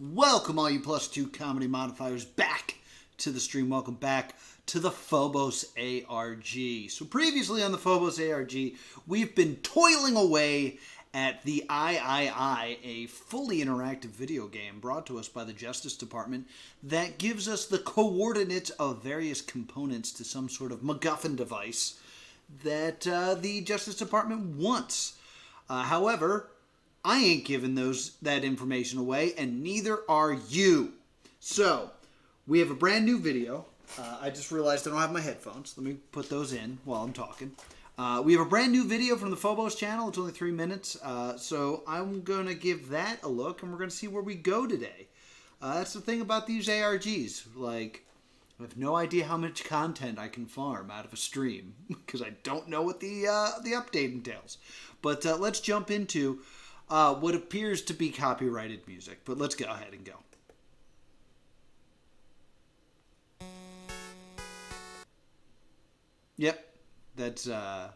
Welcome all you +2 comedy modifiers back to the stream. Welcome back to the Phobos ARG. So previously on the Phobos ARG, we've been toiling away at the III, a fully interactive video game brought to us by the Justice Department that gives us the coordinates of various components to some sort of MacGuffin device that the Justice Department wants. However, I ain't giving that information away, and neither are you. So, we have a brand new video. I just realized I don't have my headphones. Let me put those in while I'm talking. We have a brand new video from the Phobos channel. It's only 3 minutes. So, I'm going to give that a look, and we're going to see where we go today. That's the thing about these ARGs. Like, I have no idea how much content I can farm out of a stream, because I don't know what the update entails. But let's jump into what appears to be copyrighted music, but let's go ahead and go. Yep, that's So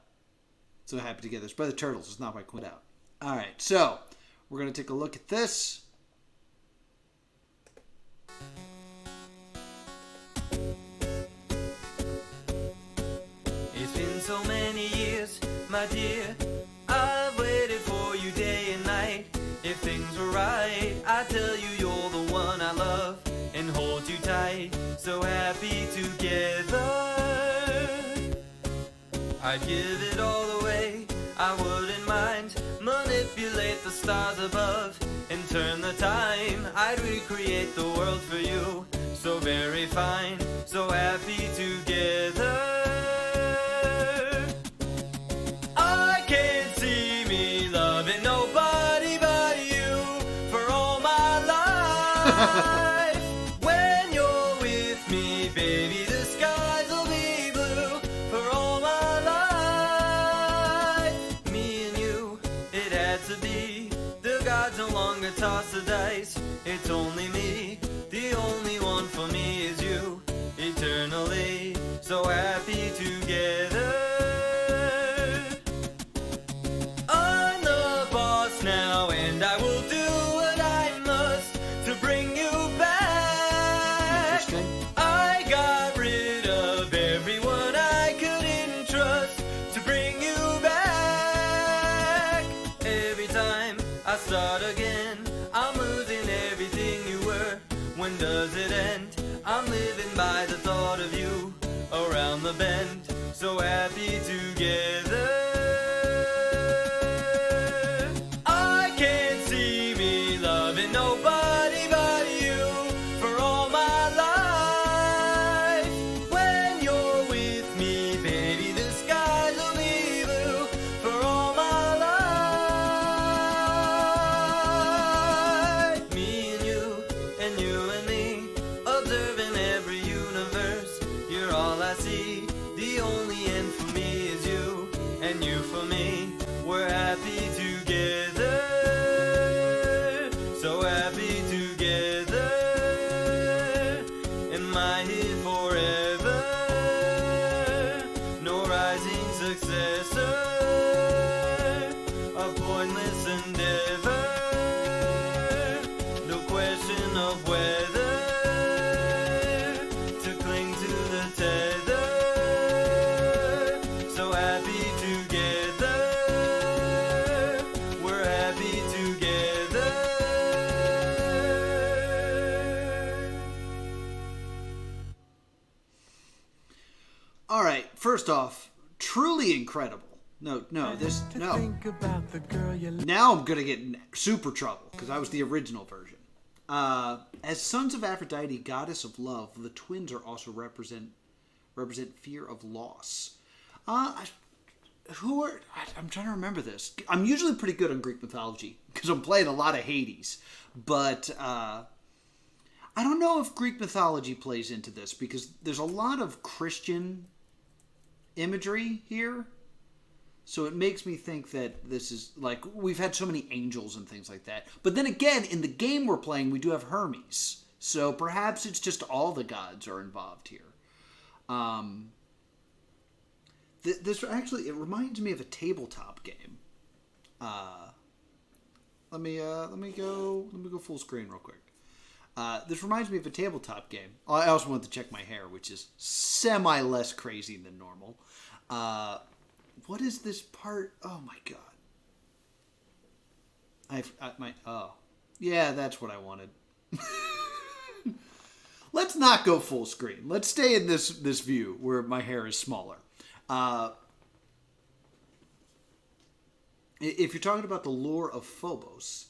Happy Together. It's by the Turtles. It's not by Quit Out. All right, so we're going to take a look at this. It's been so many years, my dear. I've waited for you day and night. If things were right, I'd tell you you're the one I love and hold you tight. So happy together. I'd give it all away. I wouldn't mind. Manipulate the stars above and turn the time. I'd recreate the world for you. So very fine. So happy together. When you're with me, baby, the skies will be blue for all my life. Me and you, it had to be. The gods no longer toss the dice. It's only me. The only one for me is you. Eternally, so happy together. I'm the boss now, and I will do what I must to bring you back. I got rid of everyone I couldn't trust to bring you back. Every time I start again, I'm losing everything you were. When does it end? I'm living by the thought of you around the bend. So happy together. I can't see me loving nobody but you for all my life. When you're with me, baby, the skies will be blue for all my life. Me and you and me, observing every universe. You're all I see. The only end for me is you, and you for me. We're happy together. So happy together. Am I here forever? No rising successor. A pointless endeavor. No question of whether to cling to the tether. So happy together. We're happy together. All right, first off, truly incredible. No. Now I'm gonna get in super trouble because I was the original version. As sons of Aphrodite, goddess of love, the twins are also represent fear of loss. I'm trying to remember this. I'm usually pretty good on Greek mythology because I'm playing a lot of Hades, but I don't know if Greek mythology plays into this because there's a lot of Christian imagery here. So it makes me think that this is, like, we've had so many angels and things like that. But then again, in the game we're playing, we do have Hermes. So perhaps it's just all the gods are involved here. This actually, it reminds me of a tabletop game. Let me go full screen real quick. This reminds me of a tabletop game. I also wanted to check my hair, which is semi less crazy than normal. What is this part? Oh my god. Yeah, that's what I wanted. Let's not go full screen. Let's stay in this view where my hair is smaller. If you're talking about the lore of Phobos,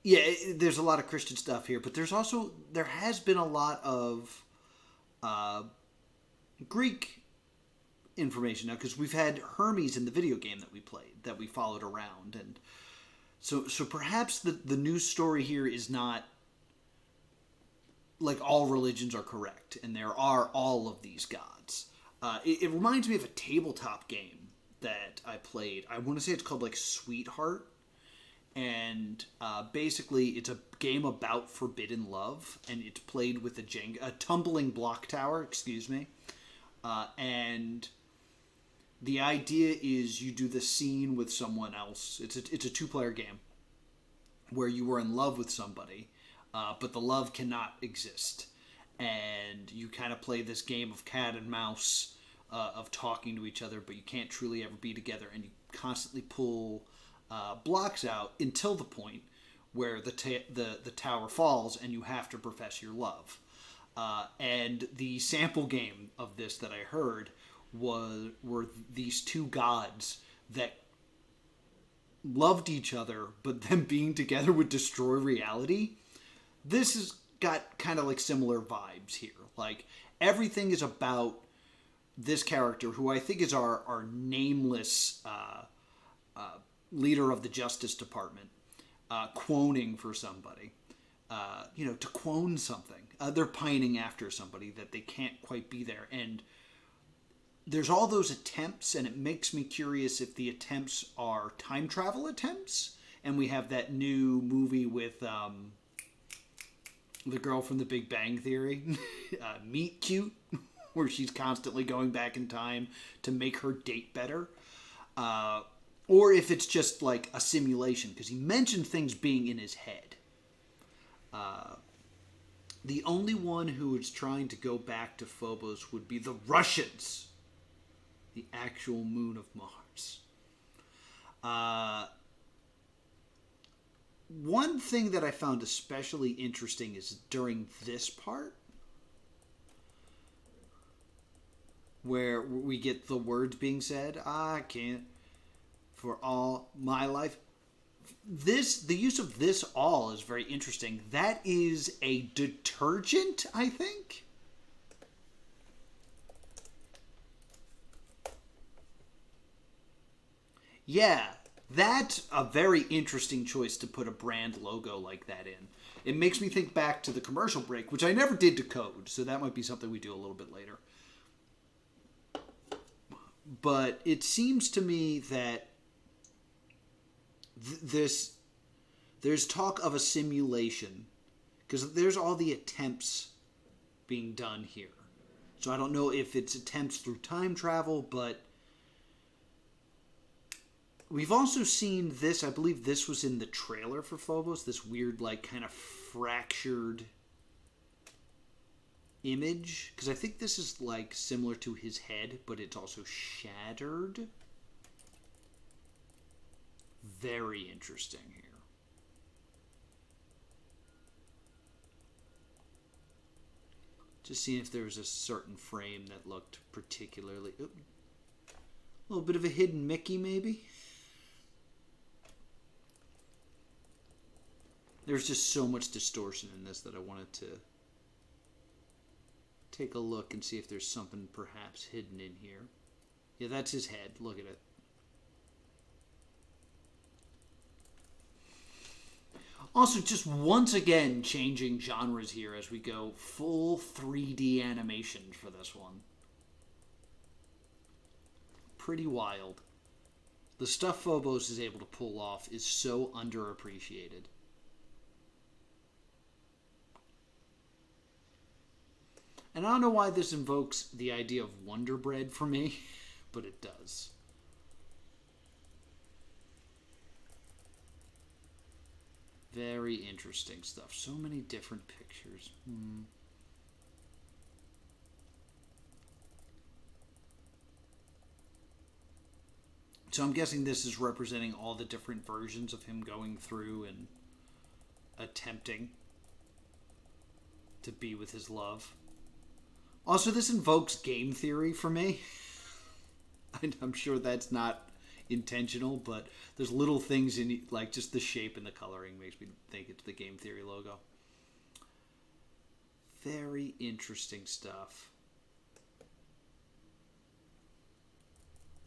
there's a lot of Christian stuff here, but there has been a lot of Greek information now, because we've had Hermes in the video game that we played, that we followed around, and so perhaps the news story here is not like all religions are correct, and there are all of these gods. It reminds me of a tabletop game that I played. I want to say it's called like Sweetheart, and basically it's a game about forbidden love, and it's played with a tumbling block tower. And the idea is you do the scene with someone else. It's a 2-player game where you are in love with somebody, but the love cannot exist. And you kind of play this game of cat and mouse, of talking to each other, but you can't truly ever be together. And you constantly pull blocks out until the point where the tower falls and you have to profess your love. And the sample game of this that I heard were these two gods that loved each other, but them being together would destroy reality. This has got kind of like similar vibes here. Like, everything is about this character, who I think is our nameless leader of the Justice Department, quoning for somebody. To quone something. They're pining after somebody that they can't quite be there. And there's all those attempts, and it makes me curious if the attempts are time travel attempts. And we have that new movie with the girl from The Big Bang Theory, Meet Cute, where she's constantly going back in time to make her date better. Or if it's just like a simulation, because he mentioned things being in his head. The only one who is trying to go back to Phobos would be the Russians, the actual moon of Mars. One thing that I found especially interesting is during this part, where we get the words being said, "I can't for all my life." The use of this all is very interesting. That is a detergent, I think. Yeah, that's a very interesting choice to put a brand logo like that in. It makes me think back to the commercial break, which I never did decode, so that might be something we do a little bit later. But it seems to me that there's talk of a simulation, because there's all the attempts being done here. So I don't know if it's attempts through time travel, but we've also seen this. I believe this was in the trailer for Phobos, this weird, like, kind of fractured image, because I think this is like similar to his head, but it's also shattered. Very interesting here. Just seeing if there was a certain frame that looked particularly... a little bit of a hidden Mickey, maybe? There's just so much distortion in this that I wanted to take a look and see if there's something perhaps hidden in here. Yeah, that's his head. Look at it. Also, just once again changing genres here as we go full 3D animation for this one. Pretty wild. The stuff Phobos is able to pull off is so underappreciated. And I don't know why this invokes the idea of Wonder Bread for me, but it does. Very interesting stuff. So many different pictures. So I'm guessing this is representing all the different versions of him going through and attempting to be with his love. Also, this invokes game theory for me. I'm sure that's not intentional, but there's little things in, like, just the shape and the coloring makes me think it's the game theory logo. Very interesting stuff.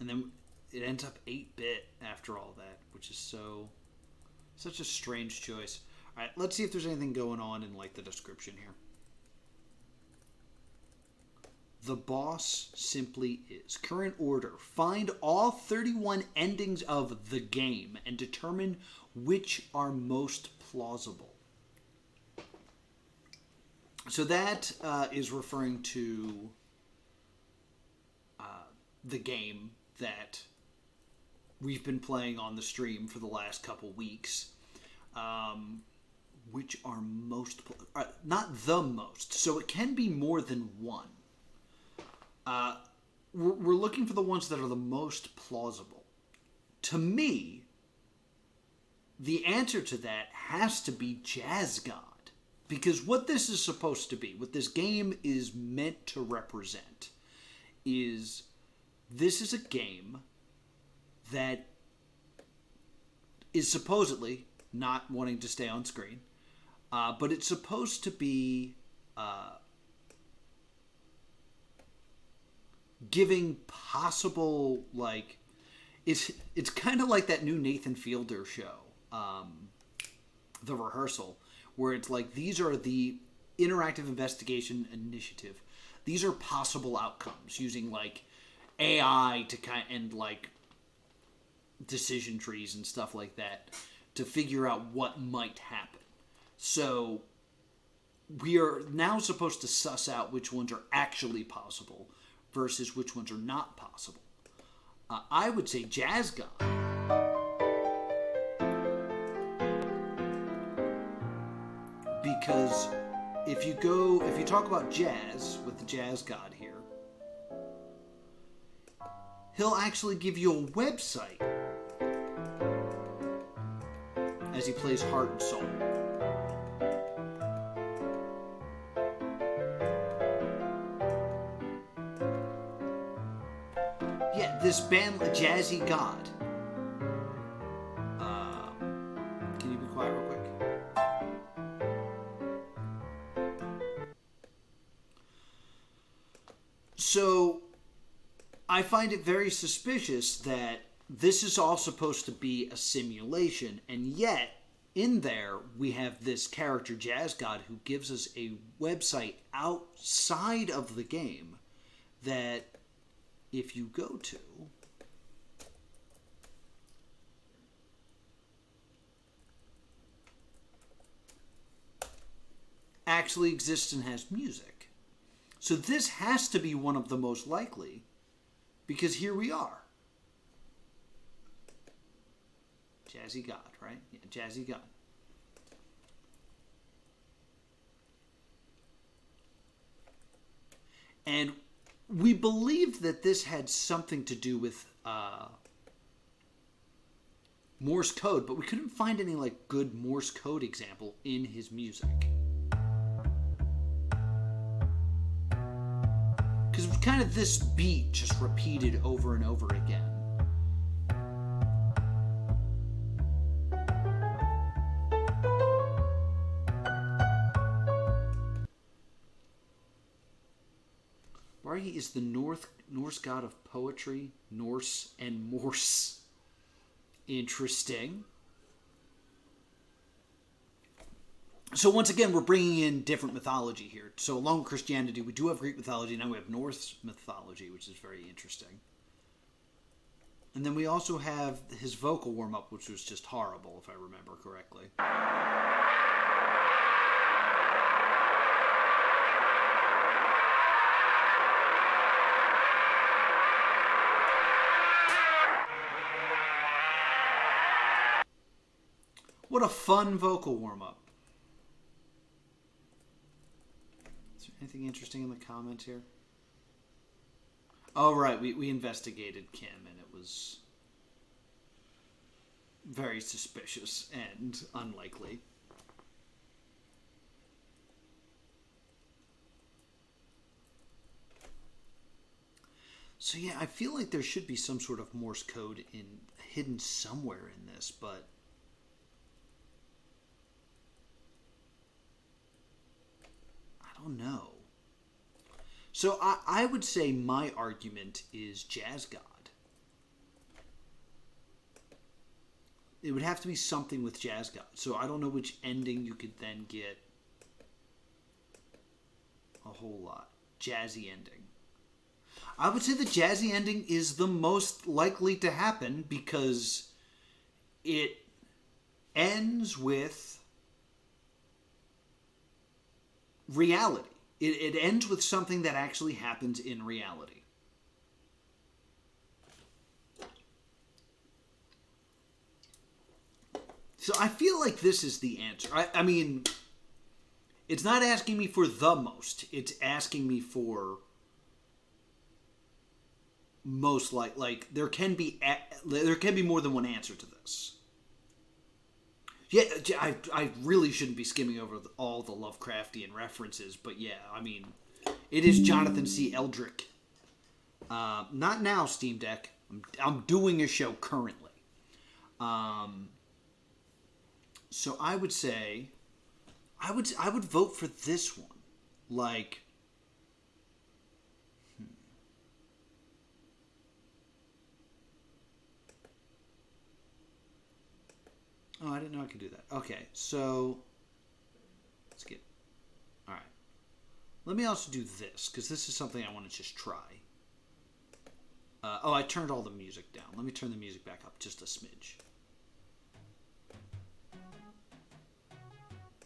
And then it ends up 8-bit after all that, which is such a strange choice. All right, let's see if there's anything going on in, like, the description here. The boss simply is. Current order. Find all 31 endings of the game and determine which are most plausible. So that is referring to the game that we've been playing on the stream for the last couple weeks. Which are most... not the most. So it can be more than one. We're looking for the ones that are the most plausible. To me, the answer to that has to be Jazz God. Because what this is supposed to be, what this game is meant to represent, is this is a game that is supposedly not wanting to stay on screen, but it's supposed to be... giving possible, like, it's kind of like that new Nathan Fielder show, The Rehearsal, where it's like, these are the interactive investigation initiative. These are possible outcomes using, like, AI to and, like, decision trees and stuff like that to figure out what might happen. So we are now supposed to suss out which ones are actually possible versus which ones are not possible. I would say Jazz God. Because if you talk about jazz with the Jazz God here, he'll actually give you a website as he plays Heart and Soul. This band, Jazzy God. Can you be quiet real quick? So, I find it very suspicious that this is all supposed to be a simulation, and yet, in there, we have this character, Jazz God, who gives us a website outside of the game that, if you go to, actually exists and has music. So this has to be one of the most likely, because here we are. Jazzy God, right? Yeah, Jazzy God. And we believed that this had something to do with Morse code, but we couldn't find any, like, good Morse code example in his music. Because it was kind of this beat just repeated over and over again. He is the Norse god of poetry, Norse and Morse. Interesting. So once again, we're bringing in different mythology here. So along with Christianity, we do have Greek mythology. Now we have Norse mythology, which is very interesting. And then we also have his vocal warm-up, which was just horrible, if I remember correctly. What What a fun vocal warm-up. Is there anything interesting in the comments here? Oh, right. We investigated Kim, and it was very suspicious and unlikely. So yeah, I feel like there should be some sort of Morse code hidden somewhere in this, but I don't know. So I would say my argument is Jazz God. It would have to be something with Jazz God. So I don't know which ending you could then get a whole lot. Jazzy ending. I would say the jazzy ending is the most likely to happen because it ends with reality. It ends with something that actually happens in reality. So I feel like this is the answer. I mean, it's not asking me for the most. It's asking me for most like there can be more than one answer to this. Yeah, I really shouldn't be skimming over all the Lovecraftian references, but yeah, I mean, it is Jonathan C. Eldrick. Not now, Steam Deck. I'm doing a show currently. So I would say, I would vote for this one. Like, Oh, I didn't know I could do that. Okay, so let's get... All right. Let me also do this, because this is something I want to just try. I turned all the music down. Let me turn the music back up just a smidge.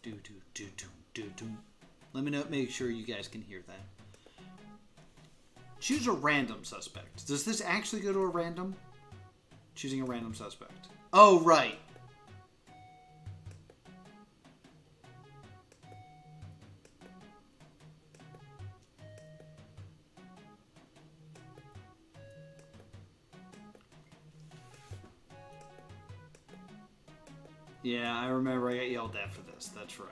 Do. Let me know. Make sure you guys can hear that. Choose a random suspect. Does this actually go to a random? Choosing a random suspect. Oh, right. Yeah, I remember I got yelled at for this. That's right.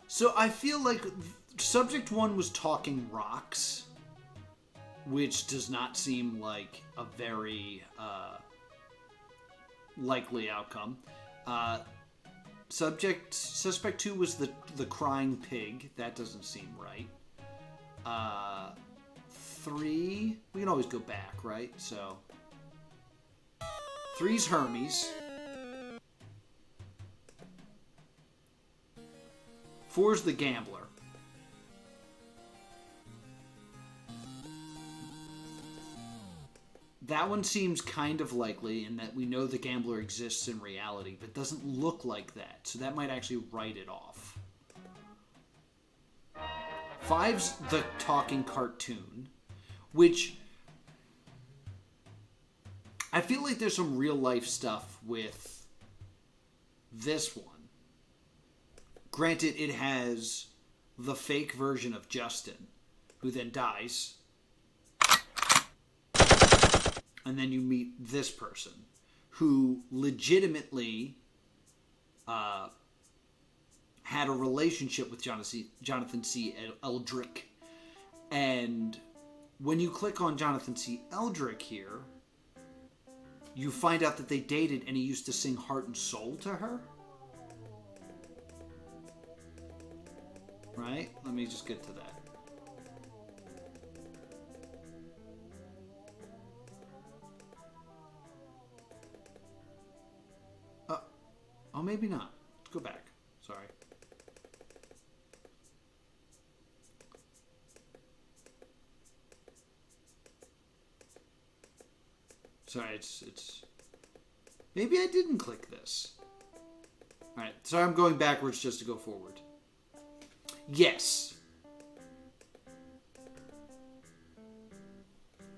So I feel like subject 1 was talking rocks, which does not seem like a very likely outcome. Suspect 2 was the crying pig. That doesn't seem right. 3, we can always go back, right? So 3's Hermes. 4's the gambler. That one seems kind of likely in that we know the gambler exists in reality, but doesn't look like that. So that might actually write it off. 5's the talking cartoon, which I feel like there's some real life stuff with this one. Granted, it has the fake version of Justin, who then dies. And then you meet this person, who legitimately had a relationship with Jonathan C. Eldrick. And when you click on Jonathan C. Eldrick here, you find out that they dated and he used to sing Heart and Soul to her. Right? Let me just get to that. Oh, maybe not. Let's go back. Sorry. Sorry, it's... Maybe I didn't click this. Alright, so I'm going backwards just to go forward. Yes.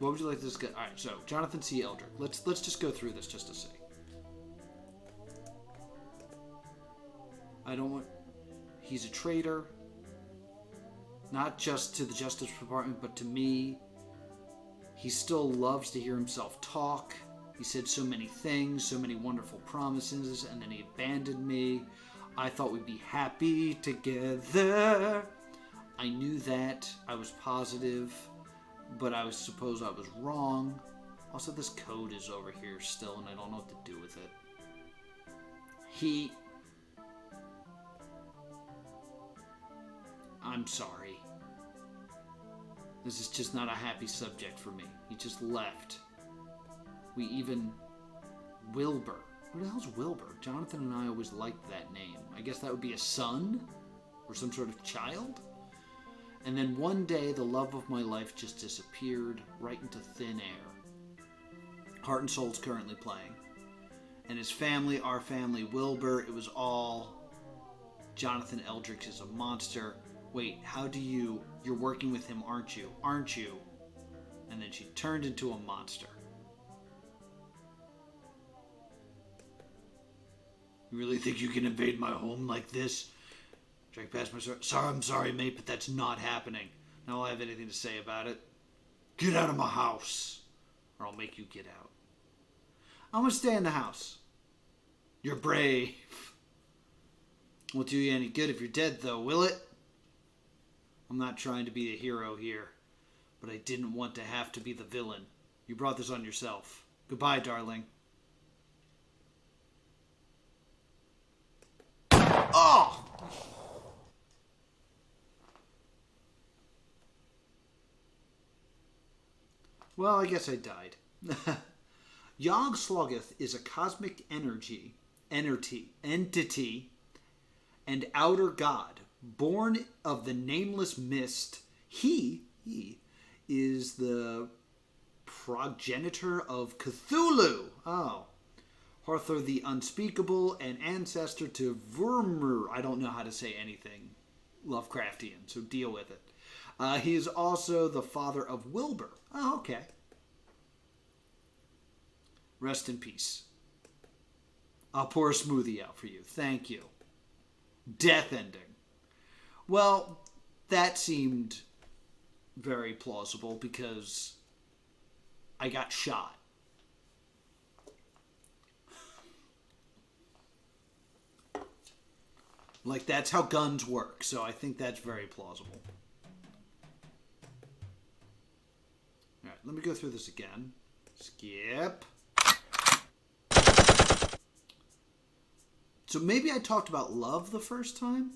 What would you like to discuss? All right, so Jonathan C. Eldrick. Let's just go through this just to see. I don't want... He's a traitor. Not just to the Justice Department, but to me. He still loves to hear himself talk. He said so many things, so many wonderful promises, and then he abandoned me. I thought we'd be happy together. I knew that. I was positive, but I suppose I was wrong. Also, this code is over here still, and I don't know what to do with it. I'm sorry. This is just not a happy subject for me. He just left. Wilbur. Who the hell's Wilbur? Jonathan and I always liked that name. I guess that would be a son? Or some sort of child? And then one day, the love of my life just disappeared right into thin air. Heart and Soul's currently playing. And his family, our family, Wilbur, it was all... Jonathan Eldrick is a monster. Wait, you're working with him, aren't you? Aren't you? And then she turned into a monster. You really think you can invade my home like this? Drag past my I'm sorry, mate, but that's not happening. Now I'll have anything to say about it. Get out of my house, or I'll make you get out. I'm gonna stay in the house. You're brave. Won't do you any good if you're dead, though, will it? I'm not trying to be a hero here, but I didn't want to have to be the villain. You brought this on yourself. Goodbye, darling. Oh! Well, I guess I died. Yog Sloggeth is a cosmic entity, and outer god, born of the nameless mist. He is the progenitor of Cthulhu. Oh. Arthur the Unspeakable, and ancestor to Vermeer. I don't know how to say anything Lovecraftian, so deal with it. He is also the father of Wilbur. Oh, okay. Rest in peace. I'll pour a smoothie out for you. Thank you. Death ending. Well, that seemed very plausible because I got shot. Like, that's how guns work, so I think that's very plausible. Alright, let me go through this again. Skip. So maybe I talked about love the first time?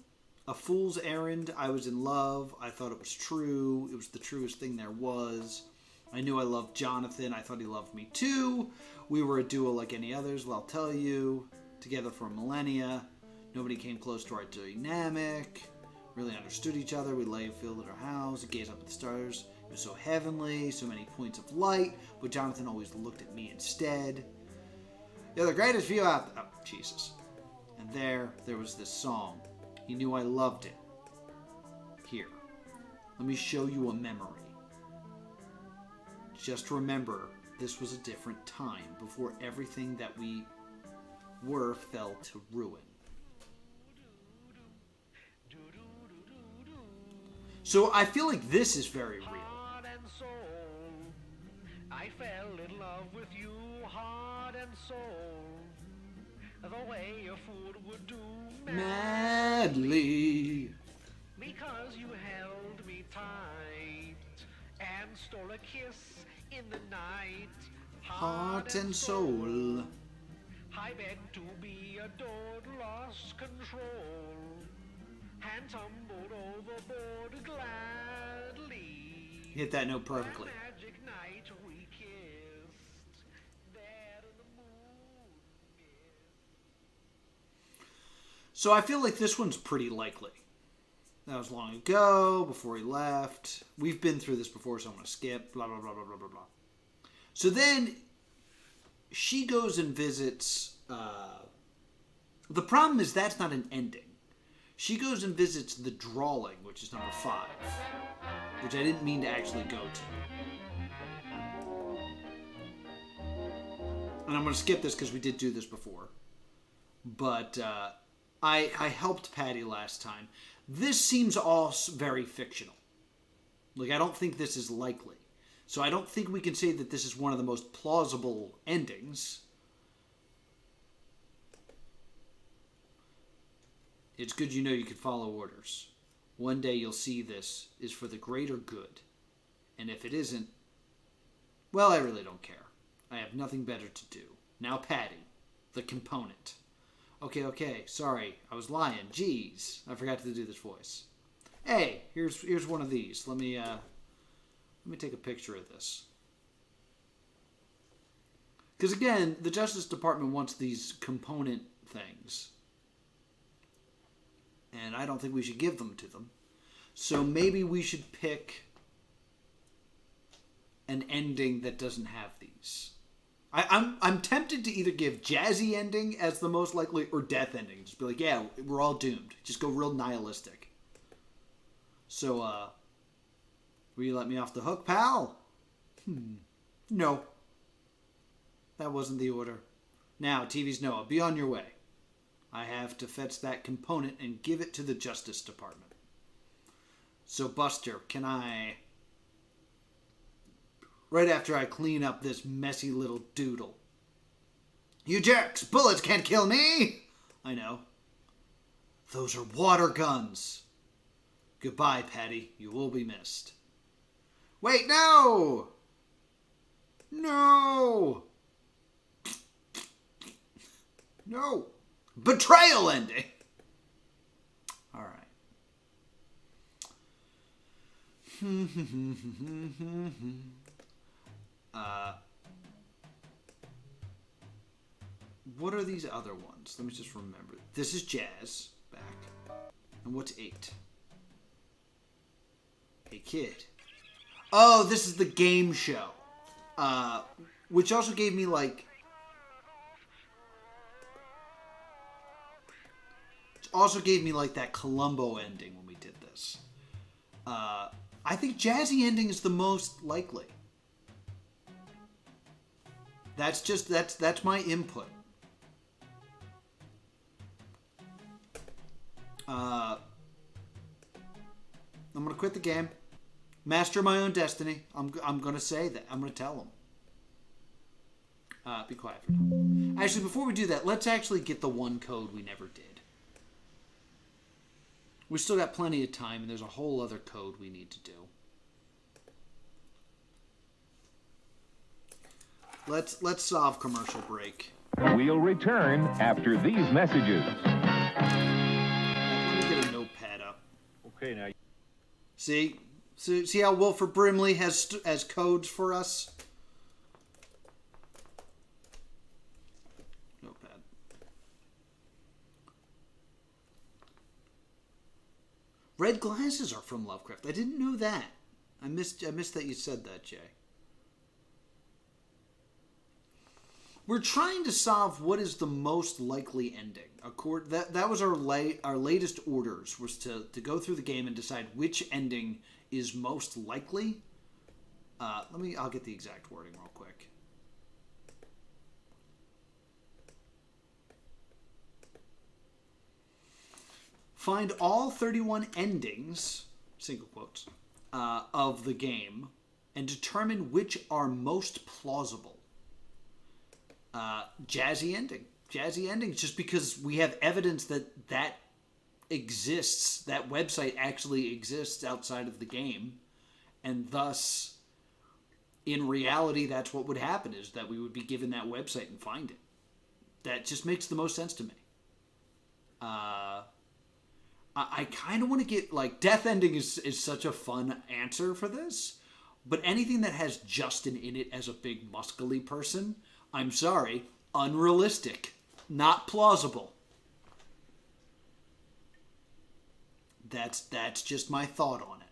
A fool's errand, I was in love, I thought it was true, it was the truest thing there was. I knew I loved Jonathan, I thought he loved me too. We were a duo like any others, well, I'll tell you. Together for millennia. Nobody came close to our dynamic. Really understood each other. We lay filled at our house, gazed up at the stars. It was so heavenly, so many points of light. But Jonathan always looked at me instead. You're the greatest view out there. Oh, Jesus. And there was this song. He knew I loved it. Here, let me show you a memory. Just remember, this was a different time before everything that we were fell to ruin. So I feel like this is very real. Heart and soul, I fell in love with you, heart and soul. The way a fool would do Madly. because you held me tight and stole a kiss in the night. Heart and soul. I beg to be adored, lost control, and tumbled overboard gladly. Hit that note perfectly. That magic night we kissed, there in the moon mist. So I feel like this one's pretty likely. That was long ago, before he left. We've been through this before, so I'm going to skip. Blah, blah, blah, blah, blah, blah, blah. So then she goes and visits... the problem is that's not an ending. She goes and visits the drawing, which is number 5. Which I didn't mean to actually go to. and I'm going to skip this because we did do this before, but I helped Patty last time. This seems all very fictional. Like, I don't think this is likely. So I don't think we can say that this is one of the most plausible endings. It's good you know you can follow orders. One day you'll see this is for the greater good. And if it isn't, well, I really don't care. I have nothing better to do. Now, Patty, the component. Okay, sorry, I was lying. Jeez, I forgot to do this voice. Hey, here's one of these. Let me take a picture of this. Because again, the Justice Department wants these component things. And I don't think we should give them to them. So maybe we should pick an ending that doesn't have these. I'm tempted to either give jazzy ending as the most likely or death ending. Just be like, yeah, we're all doomed. Just go real nihilistic. So, will you let me off the hook, pal? No. That wasn't the order. Now, TV's Noah, be on your way. I have to fetch that component and give it to the Justice Department. So, Buster, can I... right after I clean up this messy little doodle. You jerks! Bullets can't kill me! I know. Those are water guns. Goodbye, Patty. You will be missed. Wait, no! No! No! Betrayal ending! Alright. What are these other ones? Let me just remember. This is Jazz. Back. And what's 8? Hey, kid. Oh, this is the game show. Which also gave me, like... that Columbo ending when we did this. I think jazzy ending is the most likely. That's my input. I'm gonna quit the game. Master my own destiny. I'm gonna say that. I'm gonna tell them. Be quiet for now. Actually, before we do that, let's actually get the one code we never did. We still got plenty of time, and there's a whole other code we need to do. Let's solve commercial break. We'll return after these messages. Let me get a notepad up. Okay, now. See how Wilford Brimley has codes for us? Notepad. Red glasses are from Lovecraft. I didn't know that. I missed that you said that, Jay. We're trying to solve what is the most likely ending. That was our latest orders, was to go through the game and decide which ending is most likely. I'll get the exact wording real quick. Find all 31 endings, single quotes, of the game and determine which are most plausible. Jazzy endings, just because we have evidence that exists, that website actually exists outside of the game, and thus, in reality, that's what would happen, is that we would be given that website and find it. That just makes the most sense to me. I kind of want to get, like, death ending is such a fun answer for this, but anything that has Justin in it as a big muscly person, I'm sorry, unrealistic, not plausible. That's just my thought on it.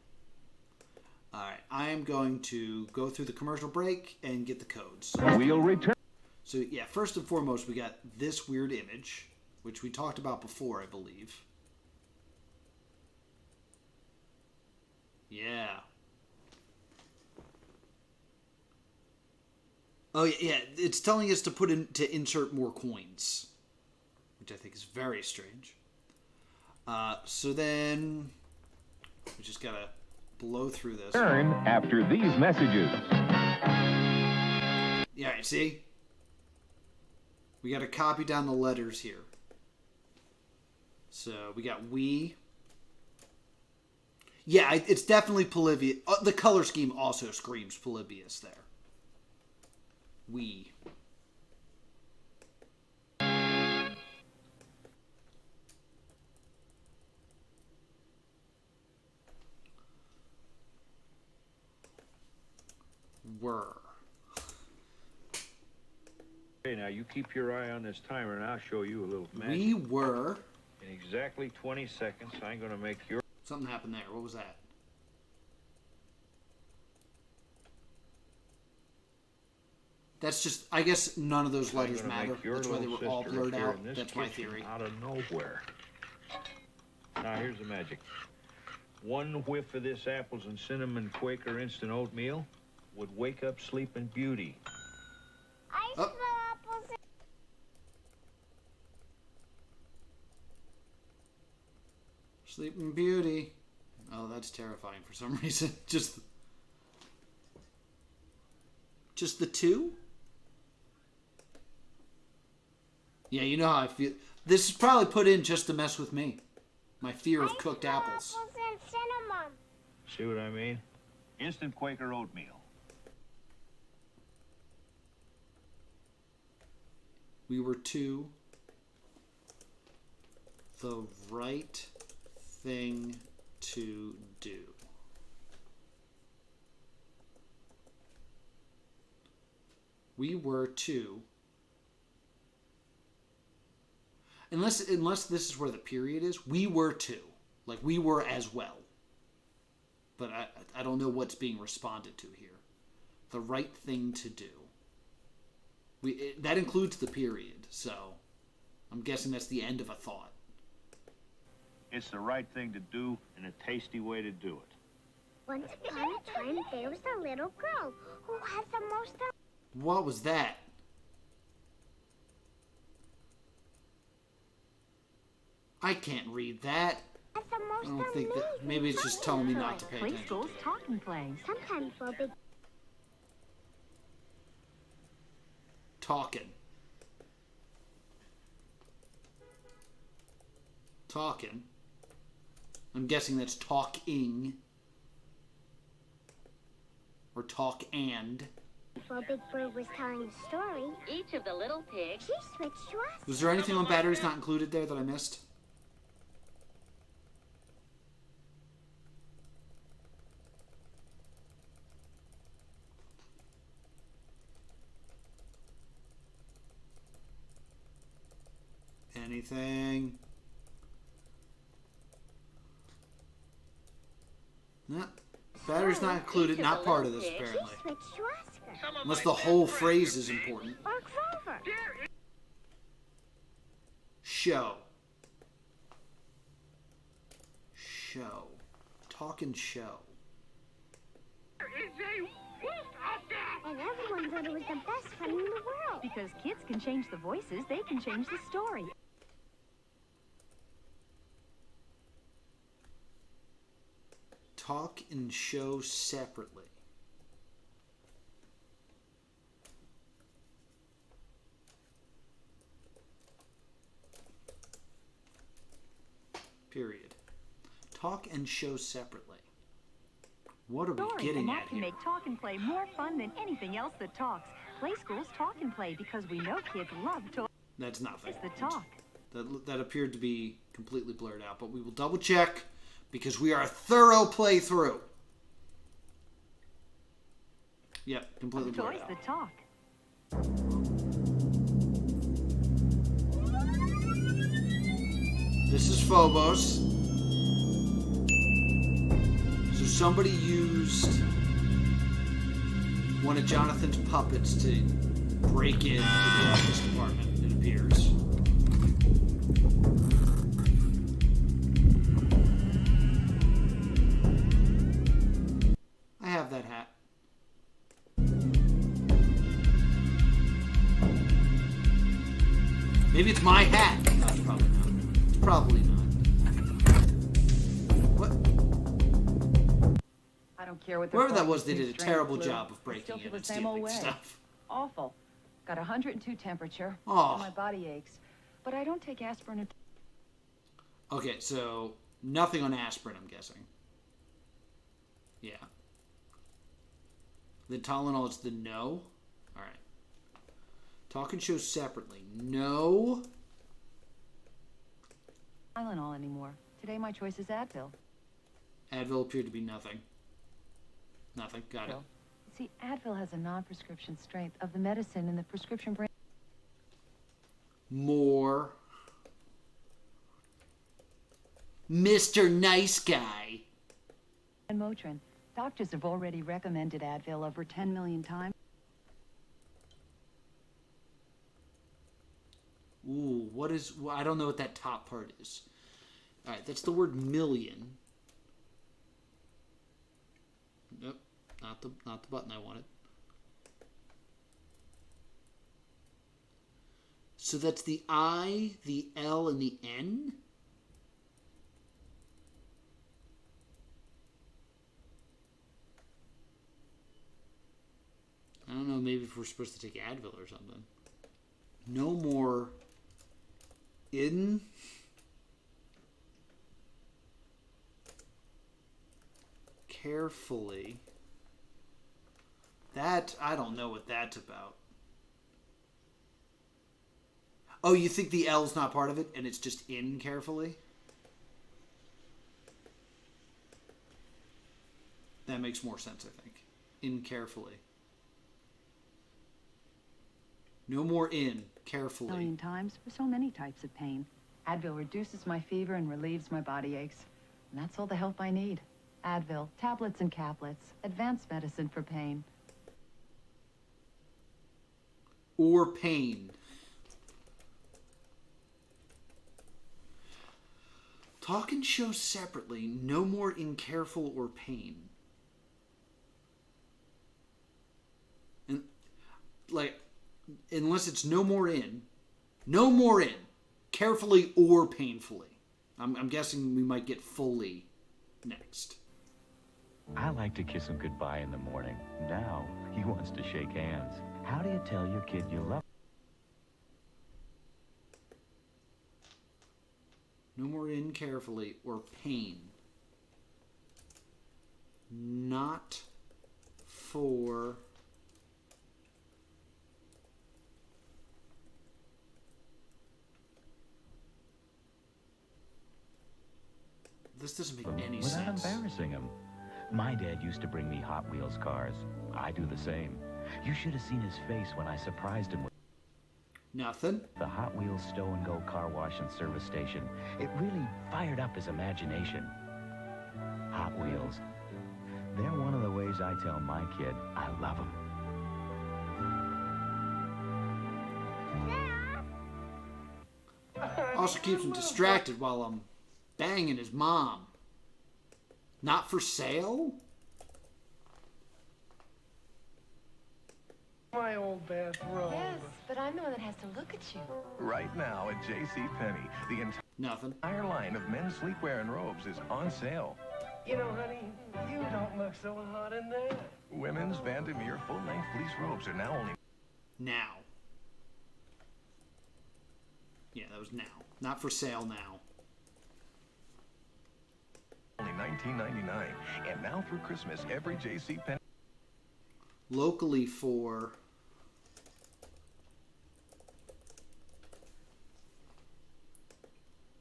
Alright, I am going to go through the commercial break and get the codes. We'll return. So yeah, first and foremost, we got this weird image, which we talked about before, I believe. Yeah. Oh, yeah, it's telling us to insert more coins, which I think is very strange. So then we just gotta blow through this. Return after these messages. Yeah, see? We gotta copy down the letters here. So we got we. Yeah, it's definitely Polybius. The color scheme also screams Polybius there. We. Were. Okay, now you keep your eye on this timer and I'll show you a little magic. We were. In exactly 20 seconds, I'm going to make your... Something happened there. What was that? That's just, I guess none of those letters matter. That's why they were all blurred out. That's my theory. Out of nowhere. Now here's the magic. One whiff of this apples and cinnamon Quaker instant oatmeal would wake up Sleeping Beauty. I smell apples. Sleeping Beauty. Oh, that's terrifying for some reason. Just the two? Yeah, you know how I feel. This is probably put in just to mess with me. My fear of cooked apples. Apples and cinnamon. See what I mean? Instant Quaker oatmeal. We were to the right thing to do. We were to, unless this is where the period is, we were to, like we were as well. But I don't know what's being responded to here. The right thing to do. That includes the period, so I'm guessing that's the end of a thought. It's the right thing to do and a tasty way to do it. Once upon a time, there was a little girl who had the most... What was that? I can't read that. The most I don't think that. Maybe it's just telling me not to pay Play attention. schools talk and play. Sometimes we'll be... Talking. Talking. I'm guessing that's talking. Or talk and. While Big Bird was telling a story, Each of the little pigs. she switched to us. Was there anything on batteries not included there that I missed? Anything? No. Batteries not included, not part of this She apparently. switched to Oscar. Unless the whole phrase is important. Or Clover. Show. Show. Talk and show. And everyone thought it was the best fun in the world. Because kids can change the voices, they can change the story. Talk and show separately. Period. Talk and show separately. What are we Story, getting and at that can here? make talk and play more fun than anything else that talks. Play schools talk and play because we know kids love to. That's nothing. It's the talk. That appeared to be completely blurred out, but we will double check because we are a thorough playthrough. Yep, completely blurred Toys out. that talk. This is Phobos. So somebody used one of Jonathan's puppets to break into the office department, it appears. I have that hat. Maybe it's my hat. No, it's probably not. It's probably not. What? I don't care what. Whoever that was, they did a terrible job of breaking Still in feel and the same old stealing way. stuff. Awful. Got 102 temperature. Oh. And my body aches. But I don't take aspirin at Okay, so nothing on aspirin, I'm guessing. Yeah. The Tylenol is the no. All right. Talk and show separately. No. Tylenol anymore. Today my choice is Advil. Advil appeared to be nothing. Nothing. Got it. See, Advil has a non-prescription strength of the medicine in the prescription brand. More. Mr. Nice Guy. And Motrin. Doctors have already recommended Advil over 10 million times. Ooh, what is... Well, I don't know what that top part is. All right, that's the word million. Nope, not the button I wanted. So that's the I, the L, and the N? I don't know, maybe if we're supposed to take Advil or something. No more in carefully. That, I don't know what that's about. Oh, you think the L's not part of it and it's just in carefully? That makes more sense, I think. In carefully. No more in, carefully. 1 million times for so many types of pain. Advil reduces my fever and relieves my body aches. And that's all the help I need. Advil, tablets and caplets, advanced medicine for pain. Or pain. Talk and show separately. No more in careful or pain. And, like... Unless it's no more in, carefully or painfully. I'm guessing we might get fully next. I like to kiss him goodbye in the morning. Now he wants to shake hands. How do you tell your kid you love No more in carefully or pain. Not for... This doesn't make any without sense. embarrassing him? My dad used to bring me Hot Wheels cars. I do the same. You should have seen his face when I surprised him with Nothing. the Hot Wheels Stow and Go car wash and service station. It really fired up his imagination. Hot Wheels. They're one of the ways I tell my kid I love him. Also keeps him distracted while I'm banging his mom. Not for sale? My old bathrobe. Yes, but I'm the one that has to look at you. Right now at JCPenney, the Nothing. entire line of men's sleepwear and robes is on sale. You know, honey, you don't look so hot in there. Women's Vandermeer full-length fleece robes are now only... Now. Yeah, that was now. Not for sale now. Only $19.99. And now through Christmas, every JCPenney Locally for...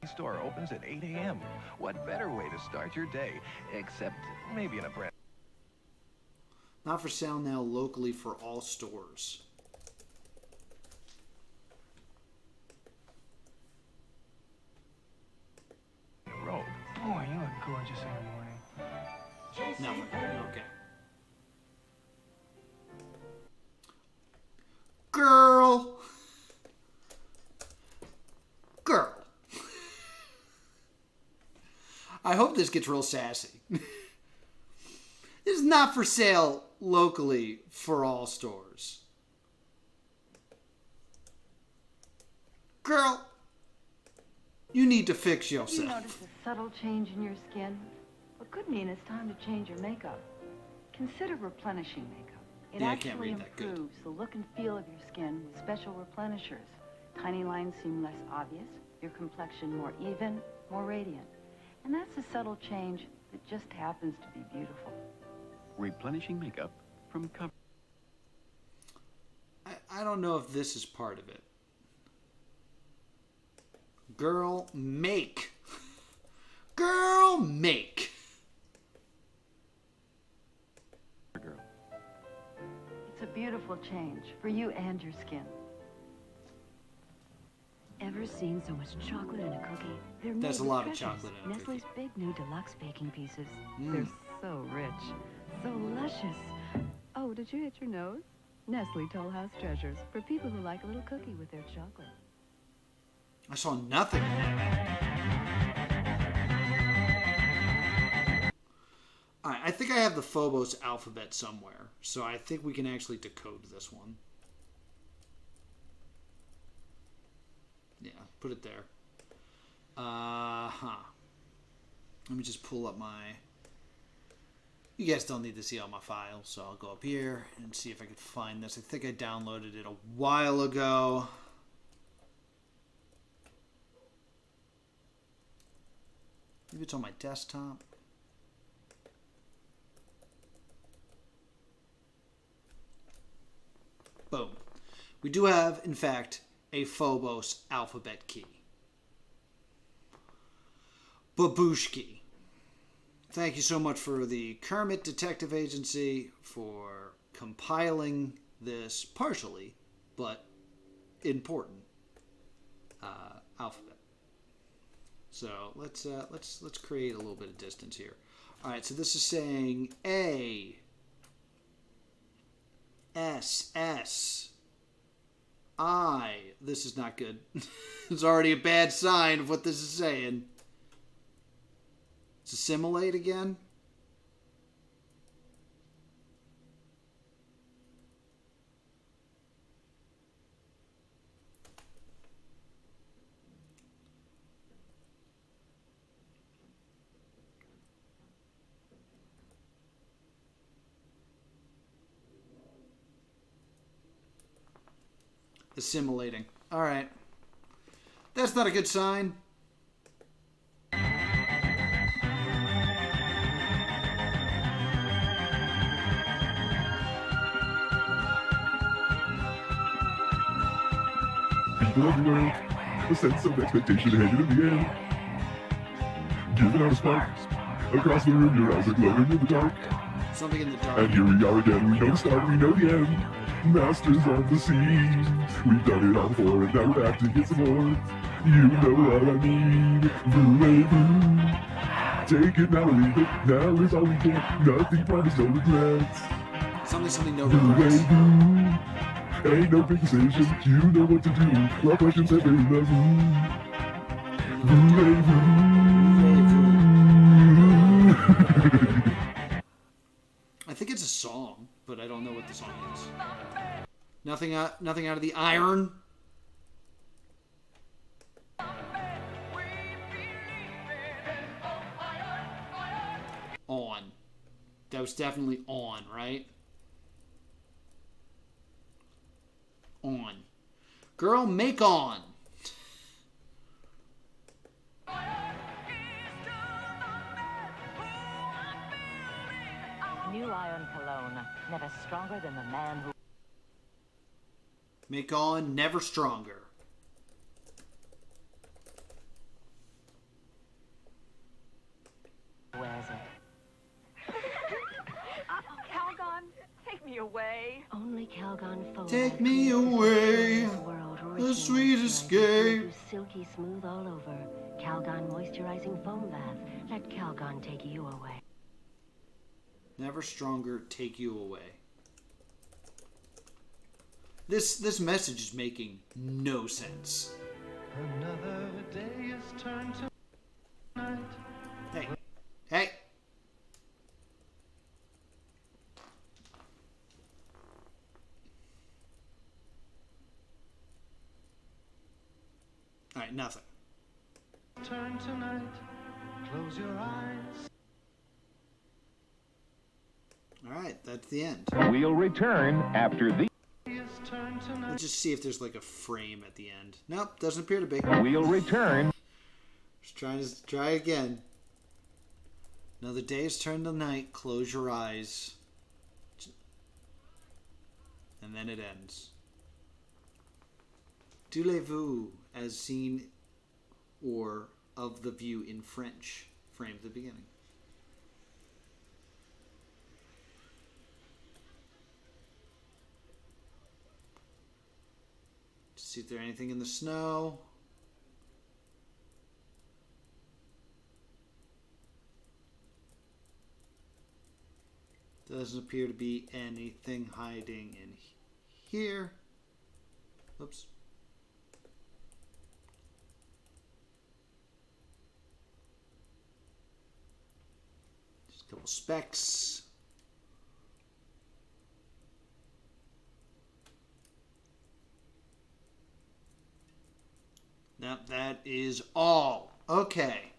store opens at 8 a.m. What better way to start your day, except maybe in a brand... Not for sale now, locally for all stores. robe. Boy, you look gorgeous in the morning. Nothing. Okay. Girl. Girl. I hope this gets real sassy. This is not for sale locally for all stores. Girl, you need to fix You yourself. notice a subtle change in your skin? What could mean it's time to change your makeup. Consider replenishing makeup. It Yeah, I can't actually read that good. improves the look and feel of your skin with special replenishers. Tiny lines seem less obvious, your complexion more even, more radiant. And that's a subtle change that just happens to be beautiful. Replenishing makeup from Cover. I don't know if this is part of it. Girl, make. Girl, make. Girl. It's a beautiful change for you and your skin. Ever seen so much chocolate in a cookie? They're That's made a lot with of treasures. chocolate in a Nestle's big new deluxe baking pieces. They're so rich, so luscious. Oh, did you hit your nose? Nestle Toll House Treasures for people who like a little cookie with their chocolate. I saw nothing. Alright, I think I have the Phobos alphabet somewhere, so I think we can actually decode this one. Yeah, put it there. Let me just pull up my... You guys don't need to see all my files, so I'll go up here and see if I can find this. I think I downloaded it a while ago. Maybe it's on my desktop. Boom. We do have, in fact, a Phobos alphabet key. Babushki. Thank you so much for the Kermit Detective Agency for compiling this partially, but important alphabet. So let's create a little bit of distance here. All right, so this is saying A, S, S, I. This is not good. It's already a bad sign of what this is saying. Let's assimilate again. Assimilating. All right. That's not a good sign. People everywhere, a sense of expectation hanging in the air. Giving out a spark. Across the room, your eyes are glowing in the dark. Something in the dark. And here we are again, we know the start, we know the end. Masters of the seas, we've done it all before, and now we're back to get some more. You know what I mean, voulez-vous. Take it now or leave it, now is all we get. Nothing promised, no regrets. Something, no regrets. Voulez-vous. Ain't no big decision, you know what to do. Our questions have been the Voulez-vous. I think it's a song, but I don't know what the song is. Nothing out of the iron. On. That was definitely on, right? On. Girl, make on. New Iron Cologne, never stronger than the man who... Make on, never stronger. wears it. Calgon, take me away. Only Calgon foam. Take me away. The sweet escape. Silky smooth all over. Calgon moisturizing foam bath. Let Calgon take you away. Never stronger, take you away. This message is making no sense. Another day is turned to night. Hey. Hey. All right, nothing. Turn tonight, close your eyes. All right, that's the end. We'll return after the... We'll just see if there's like a frame at the end. Nope, doesn't appear to be. We'll return. Just trying to try again. Another day has turned to night. Close your eyes. And then it ends. Voulez-vous, as seen or of the view in French, framed at the beginning. See if there's anything in the snow. Doesn't appear to be anything hiding in here. Oops. Just a couple specks. Now that is all. Okay.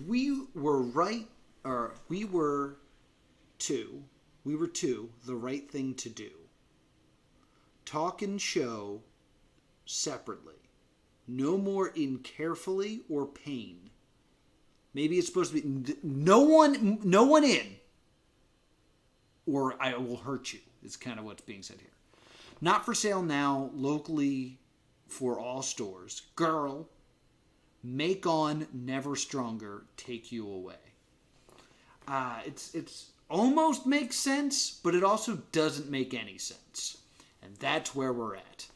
We were right, or we were two, the right thing to do. Talk and show separately. No more in carefully or pain. Maybe it's supposed to be no one in, or I will hurt you, is kind of what's being said here. Not for sale now, locally for all stores. Girl, make on, never stronger, take you away. It's almost makes sense, but it also doesn't make any sense. And that's where we're at.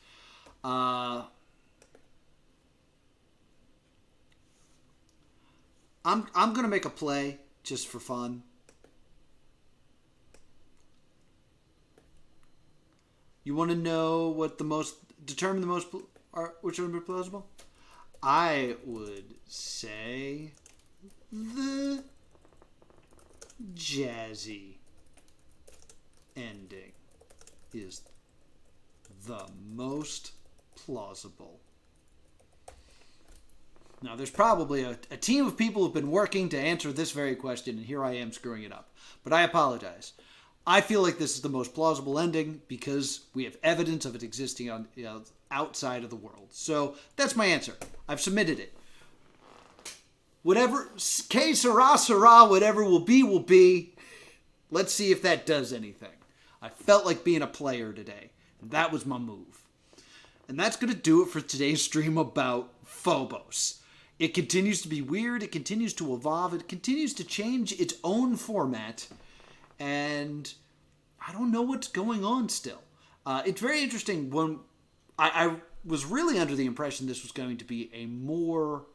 I'm gonna make a play just for fun. You want to know what determine the most, which one would be plausible? I would say the jazzy ending is the most plausible. Now, there's probably a team of people who've been working to answer this very question, and here I am screwing it up. But I apologize. I feel like this is the most plausible ending because we have evidence of it existing on outside of the world. So that's my answer. I've submitted it. Whatever, que sera, sera, whatever will be, will be. Let's see if that does anything. I felt like being a player today. And that was my move. And that's going to do it for today's stream about Phobos. It continues to be weird. It continues to evolve. It continues to change its own format. And I don't know what's going on still. It's very interesting. When I was really under the impression this was going to be a more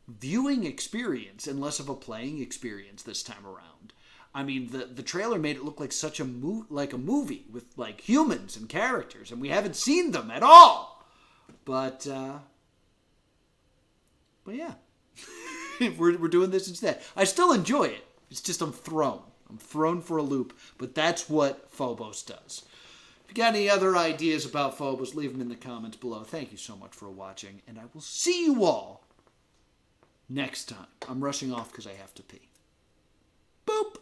viewing experience and less of a playing experience this time around. I mean, the trailer made it look like such a movie with like humans and characters, and we haven't seen them at all. But yeah, we're doing this instead. I still enjoy it. It's just I'm thrown for a loop. But that's what Phobos does. If you got any other ideas about Phobos, leave them in the comments below. Thank you so much for watching, and I will see you all next time. I'm rushing off because I have to pee. Boop!